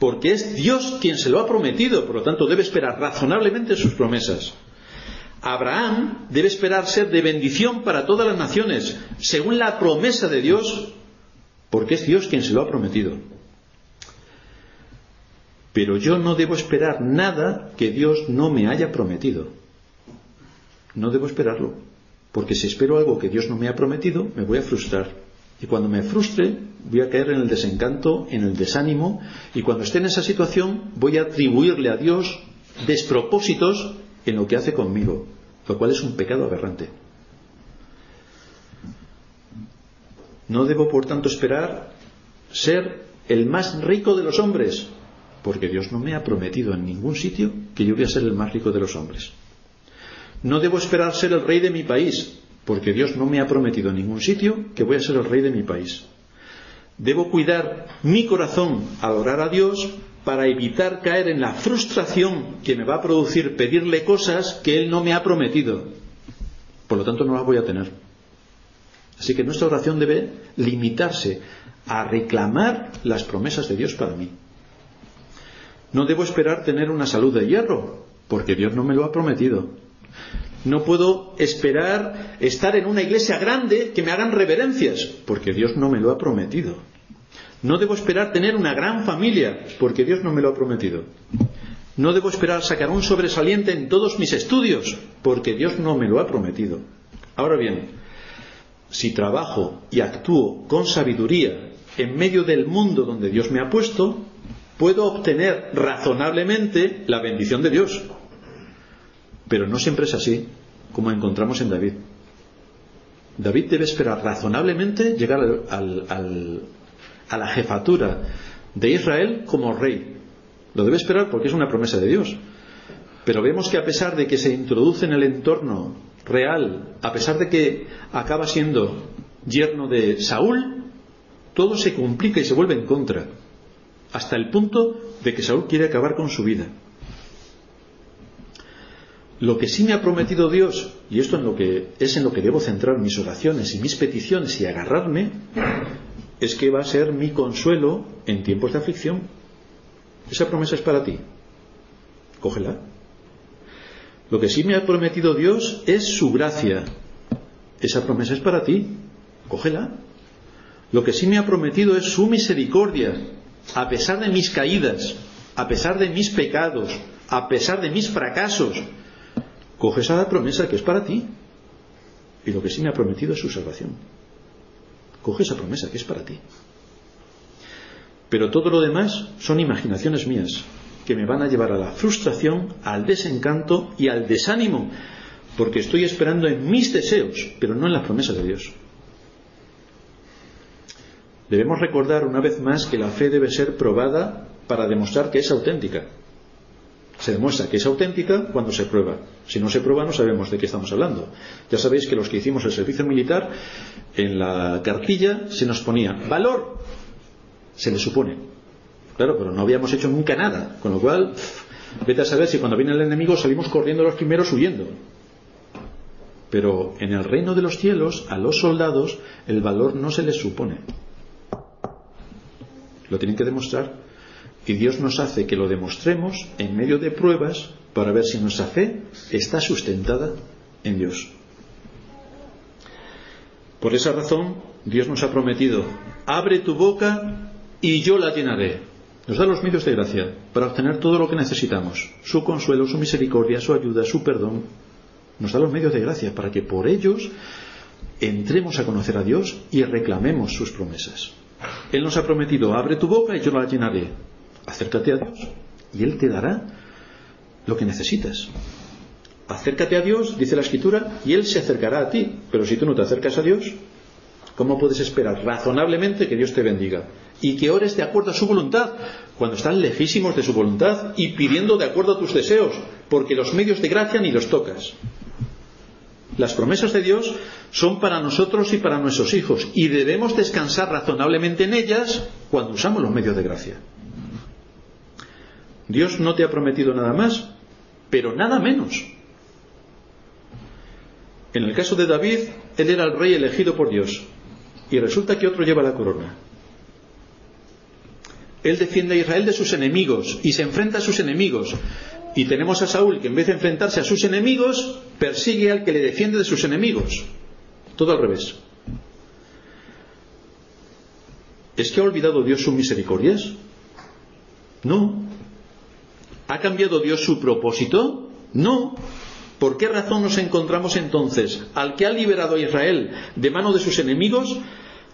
[SPEAKER 1] porque es Dios quien se lo ha prometido, por lo tanto debe esperar razonablemente sus promesas. Abraham debe esperar ser de bendición para todas las naciones, según la promesa de Dios, porque es Dios quien se lo ha prometido. Pero yo no debo esperar nada que Dios no me haya prometido. No debo esperarlo, porque si espero algo que Dios no me ha prometido, me voy a frustrar. Y cuando me frustre, voy a caer en el desencanto, en el desánimo, y cuando esté en esa situación, voy a atribuirle a Dios despropósitos en lo que hace conmigo, lo cual es un pecado aberrante. No debo, por tanto, esperar ser el más rico de los hombres, porque Dios no me ha prometido en ningún sitio que yo voy a ser el más rico de los hombres. No debo esperar ser el rey de mi país, porque Dios no me ha prometido en ningún sitio que voy a ser el rey de mi país. Debo cuidar mi corazón al orar a Dios para evitar caer en la frustración que me va a producir pedirle cosas que Él no me ha prometido. Por lo tanto, no las voy a tener. Así que nuestra oración debe limitarse a reclamar las promesas de Dios para mí. No debo esperar tener una salud de hierro, porque Dios no me lo ha prometido. No puedo esperar estar en una iglesia grande que me hagan reverencias, porque Dios no me lo ha prometido. No debo esperar tener una gran familia, porque Dios no me lo ha prometido. No debo esperar sacar un sobresaliente en todos mis estudios, porque Dios no me lo ha prometido. Ahora bien, si trabajo y actúo con sabiduría en medio del mundo donde Dios me ha puesto, puedo obtener razonablemente la bendición de Dios. Pero no siempre es así, como encontramos en David. David debe esperar razonablemente llegar a la jefatura de Israel como rey. Lo debe esperar porque es una promesa de Dios. Pero vemos que a pesar de que se introduce en el entorno real, a pesar de que acaba siendo yerno de Saúl, todo se complica y se vuelve en contra, hasta el punto de que Saúl quiere acabar con su vida. Lo que sí me ha prometido Dios, y esto es en lo que debo centrar mis oraciones y mis peticiones y agarrarme, es que va a ser mi consuelo en tiempos de aflicción. Esa promesa es para ti. Cógela. Lo que sí me ha prometido Dios es su gracia. Esa promesa es para ti. Cógela. Lo que sí me ha prometido es su misericordia, a pesar de mis caídas, a pesar de mis pecados, a pesar de mis fracasos. Coge esa promesa que es para ti. Y lo que sí me ha prometido es su salvación. Coge esa promesa que es para ti. Pero todo lo demás son imaginaciones mías que me van a llevar a la frustración, al desencanto y al desánimo, porque estoy esperando en mis deseos, pero no en las promesas de Dios. Debemos recordar una vez más que la fe debe ser probada para demostrar que es auténtica. Se demuestra que es auténtica cuando se prueba. Si no se prueba, no sabemos de qué estamos hablando. Ya sabéis que los que hicimos el servicio militar, en la cartilla se nos ponía valor, se le supone. Claro, pero no habíamos hecho nunca nada, con lo cual vete a saber si cuando viene el enemigo salimos corriendo los primeros huyendo. Pero en el reino de los cielos, a los soldados, el valor no se les supone. Lo tienen que demostrar. Y Dios nos hace que lo demostremos en medio de pruebas para ver si nuestra fe está sustentada en Dios. Por esa razón, Dios nos ha prometido: abre tu boca y yo la llenaré. Nos da los medios de gracia para obtener todo lo que necesitamos: su consuelo, su misericordia, su ayuda, su perdón. Nos da los medios de gracia para que por ellos entremos a conocer a Dios y reclamemos sus promesas. Él nos ha prometido: abre tu boca y yo la llenaré. Acércate a Dios y Él te dará lo que necesitas. Acércate a Dios, dice la Escritura, y Él se acercará a ti. Pero si tú no te acercas a Dios, ¿cómo puedes esperar razonablemente que Dios te bendiga? Y que ores de acuerdo a su voluntad, cuando están lejísimos de su voluntad y pidiendo de acuerdo a tus deseos, porque los medios de gracia ni los tocas. Las promesas de Dios son para nosotros y para nuestros hijos, y debemos descansar razonablemente en ellas cuando usamos los medios de gracia. Dios no te ha prometido nada más, pero nada menos. En el caso de David, él era el rey elegido por Dios, y resulta que otro lleva la corona. Él defiende a Israel de sus enemigos y se enfrenta a sus enemigos. Y tenemos a Saúl, que en vez de enfrentarse a sus enemigos, persigue al que le defiende de sus enemigos. Todo al revés. ¿Es que ha olvidado Dios sus misericordias? No. ¿Ha cambiado Dios su propósito? No. ¿Por qué razón nos encontramos entonces al que ha liberado a Israel de mano de sus enemigos,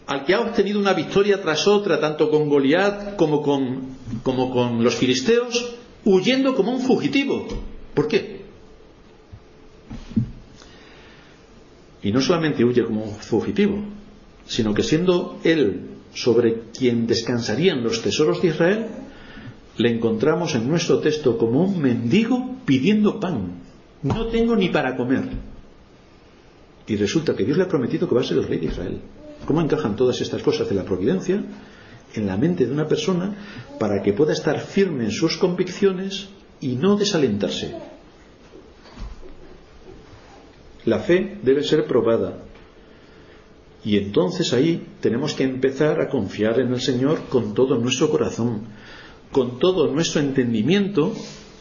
[SPEAKER 1] al que ha obtenido una victoria tras otra, tanto con Goliat como con los filisteos, huyendo como un fugitivo? ¿Por qué? Y no solamente huye como un fugitivo, sino que siendo él sobre quien descansarían los tesoros de Israel, le encontramos en nuestro texto como un mendigo pidiendo pan. No tengo ni para comer. Y resulta que Dios le ha prometido que va a ser el rey de Israel. ¿Cómo encajan todas estas cosas de la providencia en la mente de una persona para que pueda estar firme en sus convicciones y no desalentarse? La fe debe ser probada. Y entonces ahí tenemos que empezar a confiar en el Señor con todo nuestro corazón, con todo nuestro entendimiento,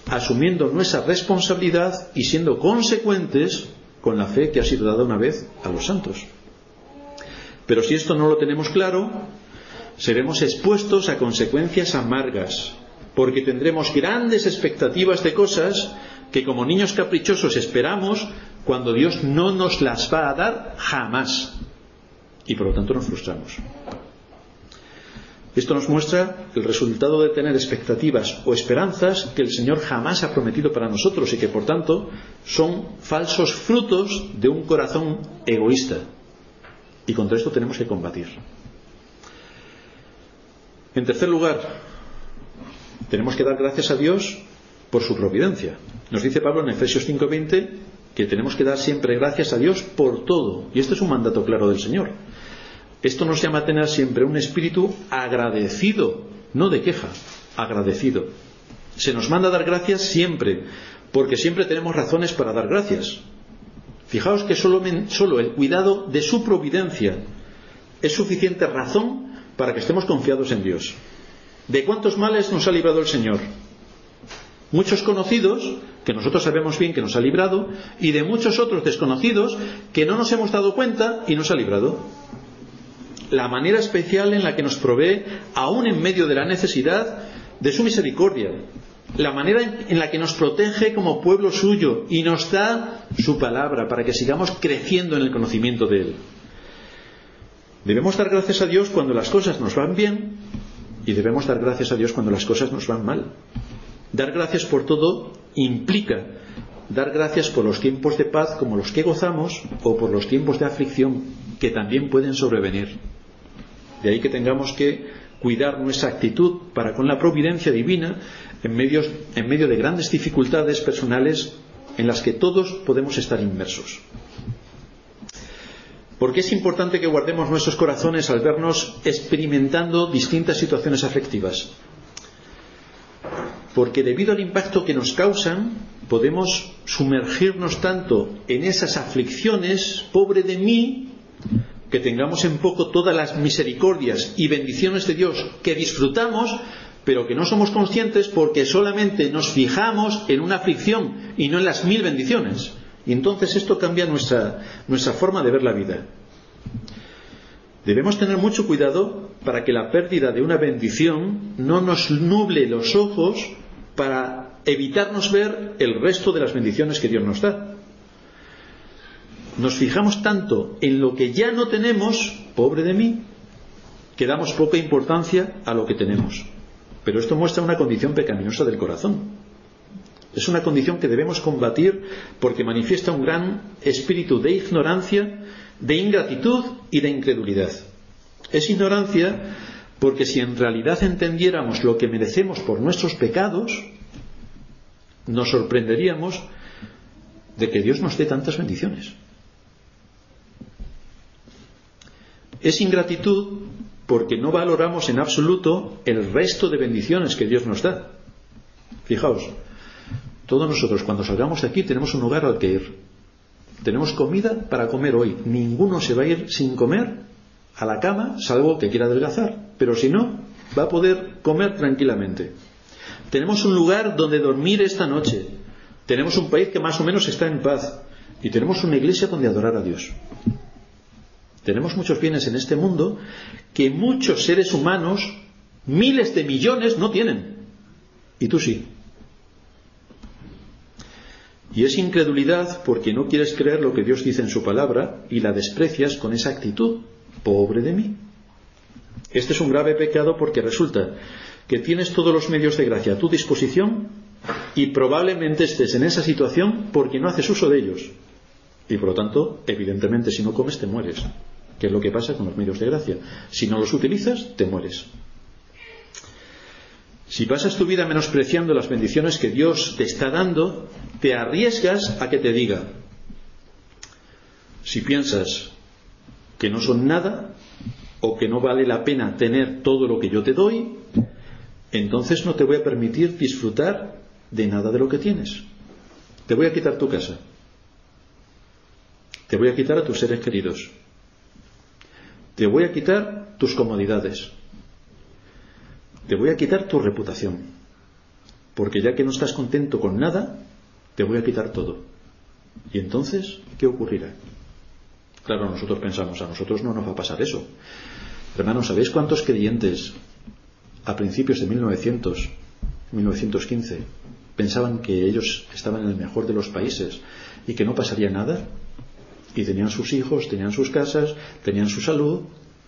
[SPEAKER 1] asumiendo nuestra responsabilidad y siendo consecuentes con la fe que ha sido dada una vez a los santos. Pero si esto no lo tenemos claro, seremos expuestos a consecuencias amargas, porque tendremos grandes expectativas de cosas que como niños caprichosos esperamos cuando Dios no nos las va a dar jamás, y por lo tanto nos frustramos. Esto nos muestra el resultado de tener expectativas o esperanzas que el Señor jamás ha prometido para nosotros y que por tanto son falsos frutos de un corazón egoísta. Y contra esto tenemos que combatir. En tercer lugar, tenemos que dar gracias a Dios por su providencia. Nos dice Pablo en Efesios 5:20 que tenemos que dar siempre gracias a Dios por todo. Y este es un mandato claro del Señor. Esto nos llama a tener siempre un espíritu agradecido, no de queja, agradecido. Se nos manda a dar gracias siempre, porque siempre tenemos razones para dar gracias. Fijaos que solo el cuidado de su providencia es suficiente razón para que estemos confiados en Dios. ¿De cuántos males nos ha librado el Señor? Muchos conocidos, que nosotros sabemos bien que nos ha librado, y de muchos otros desconocidos que no nos hemos dado cuenta y nos ha librado. La manera especial en la que nos provee, aún en medio de la necesidad, de su misericordia. La manera en la que nos protege como pueblo suyo y nos da su palabra para que sigamos creciendo en el conocimiento de Él. Debemos dar gracias a Dios cuando las cosas nos van bien y debemos dar gracias a Dios cuando las cosas nos van mal. Dar gracias por todo implica dar gracias por los tiempos de paz como los que gozamos o por los tiempos de aflicción que también pueden sobrevenir. De ahí que tengamos que cuidar nuestra actitud para con la providencia divina en medio de grandes dificultades personales en las que todos podemos estar inmersos. ¿Por qué es importante que guardemos nuestros corazones al vernos experimentando distintas situaciones afectivas? Porque debido al impacto que nos causan, podemos sumergirnos tanto en esas aflicciones, pobre de mí, que tengamos en poco todas las misericordias y bendiciones de Dios que disfrutamos, pero que no somos conscientes porque solamente nos fijamos en una aflicción y no en las 1000 bendiciones. Y entonces esto cambia nuestra forma de ver la vida. Debemos tener mucho cuidado para que la pérdida de una bendición no nos nuble los ojos para evitarnos ver el resto de las bendiciones que Dios nos da. Nos fijamos tanto en lo que ya no tenemos, pobre de mí, que damos poca importancia a lo que tenemos. Pero esto muestra una condición pecaminosa del corazón. Es una condición que debemos combatir porque manifiesta un gran espíritu de ignorancia, de ingratitud y de incredulidad. Es ignorancia porque si en realidad entendiéramos lo que merecemos por nuestros pecados, nos sorprenderíamos de que Dios nos dé tantas bendiciones. Es ingratitud porque no valoramos en absoluto el resto de bendiciones que Dios nos da. Fijaos, todos nosotros cuando salgamos de aquí tenemos un lugar al que ir. Tenemos comida para comer hoy. Ninguno se va a ir sin comer a la cama, salvo que quiera adelgazar. Pero si no, va a poder comer tranquilamente. Tenemos un lugar donde dormir esta noche. Tenemos un país que más o menos está en paz. Y tenemos una iglesia donde adorar a Dios. Tenemos muchos bienes en este mundo que muchos seres humanos, miles de millones, no tienen. Y tú sí. Y es incredulidad porque no quieres creer lo que Dios dice en su palabra y la desprecias con esa actitud. Pobre de mí. Este es un grave pecado porque resulta que tienes todos los medios de gracia a tu disposición y probablemente estés en esa situación porque no haces uso de ellos. Y por lo tanto, evidentemente, si no comes te mueres. Que es lo que pasa con los medios de gracia. Si no los utilizas, te mueres. Si pasas tu vida menospreciando las bendiciones que Dios te está dando, te arriesgas a que te diga. Si piensas que no son nada o que no vale la pena tener todo lo que yo te doy, entonces no te voy a permitir disfrutar de nada de lo que tienes. Te voy a quitar tu casa. Te voy a quitar a tus seres queridos. Te voy a quitar tus comodidades. Te voy a quitar tu reputación. Porque ya que no estás contento con nada, te voy a quitar todo. ¿Y entonces qué ocurrirá? Claro, nosotros pensamos, a nosotros no nos va a pasar eso. Hermanos, ¿sabéis cuántos creyentes a principios de 1915 pensaban que ellos estaban en el mejor de los países y que no pasaría nada? Y tenían sus hijos, tenían sus casas, tenían su salud,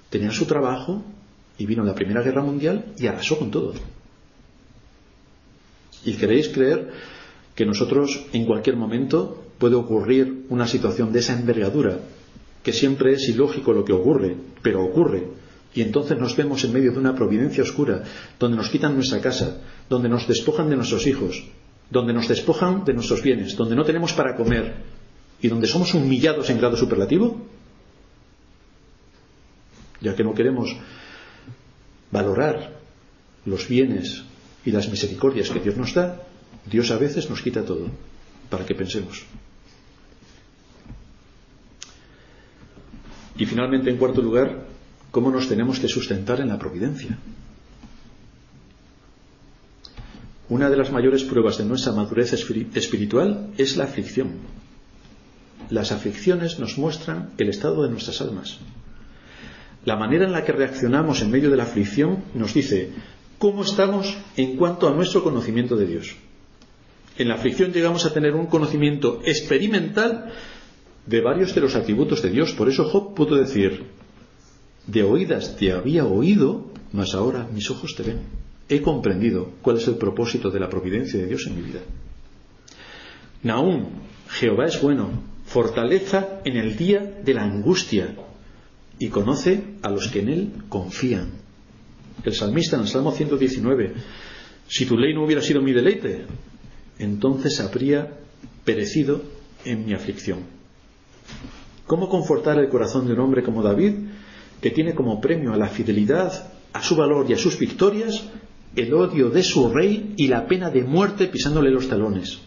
[SPEAKER 1] tenían su trabajo, y vino la Primera Guerra Mundial y arrasó con todo. ¿Y queréis creer que nosotros en cualquier momento puede ocurrir una situación de esa envergadura, que siempre es ilógico lo que ocurre, pero ocurre, y entonces nos vemos en medio de una providencia oscura, donde nos quitan nuestra casa, donde nos despojan de nuestros hijos, donde nos despojan de nuestros bienes, donde no tenemos para comer, y donde somos humillados en grado superlativo? Ya que no queremos valorar los bienes y las misericordias que Dios nos da, Dios a veces nos quita todo, para que pensemos. Y finalmente, en cuarto lugar, ¿cómo nos tenemos que sustentar en la providencia? Una de las mayores pruebas de nuestra madurez espiritual es la aflicción. Las aflicciones nos muestran el estado de nuestras almas. La manera en la que reaccionamos en medio de la aflicción nos dice cómo estamos en cuanto a nuestro conocimiento de Dios. En la aflicción llegamos a tener un conocimiento experimental de varios de los atributos de Dios. Por eso Job pudo decir: de oídas te había oído, mas ahora mis ojos te ven. He comprendido cuál es el propósito de la providencia de Dios en mi vida. Nahum: Jehová es bueno, fortaleza en el día de la angustia y conoce a los que en Él confían. El salmista en el Salmo 119: si tu ley no hubiera sido mi deleite, entonces habría perecido en mi aflicción. ¿Cómo confortar el corazón de un hombre como David, que tiene como premio a la fidelidad, a su valor y a sus victorias, el odio de su rey y la pena de muerte pisándole los talones?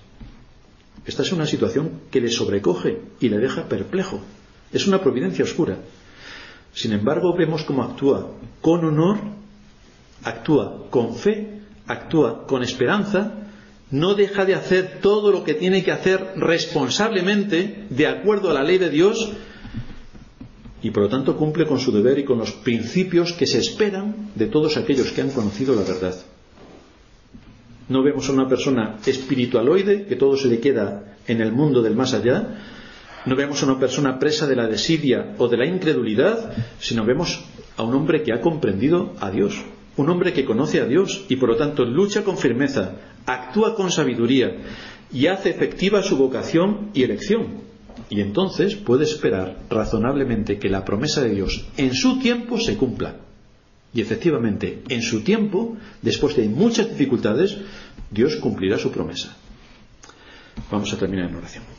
[SPEAKER 1] Esta es una situación que le sobrecoge y le deja perplejo. Es una providencia oscura. Sin embargo, vemos cómo actúa con honor, actúa con fe, actúa con esperanza, no deja de hacer todo lo que tiene que hacer responsablemente, de acuerdo a la ley de Dios, y por lo tanto cumple con su deber y con los principios que se esperan de todos aquellos que han conocido la verdad. No vemos a una persona espiritualoide que todo se le queda en el mundo del más allá. No vemos a una persona presa de la desidia o de la incredulidad, sino vemos a un hombre que ha comprendido a Dios, un hombre que conoce a Dios y por lo tanto lucha con firmeza, actúa con sabiduría y hace efectiva su vocación y elección. Y entonces puede esperar razonablemente que la promesa de Dios en su tiempo se cumpla. Y efectivamente, en su tiempo, después de muchas dificultades, Dios cumplirá su promesa. Vamos a terminar en oración.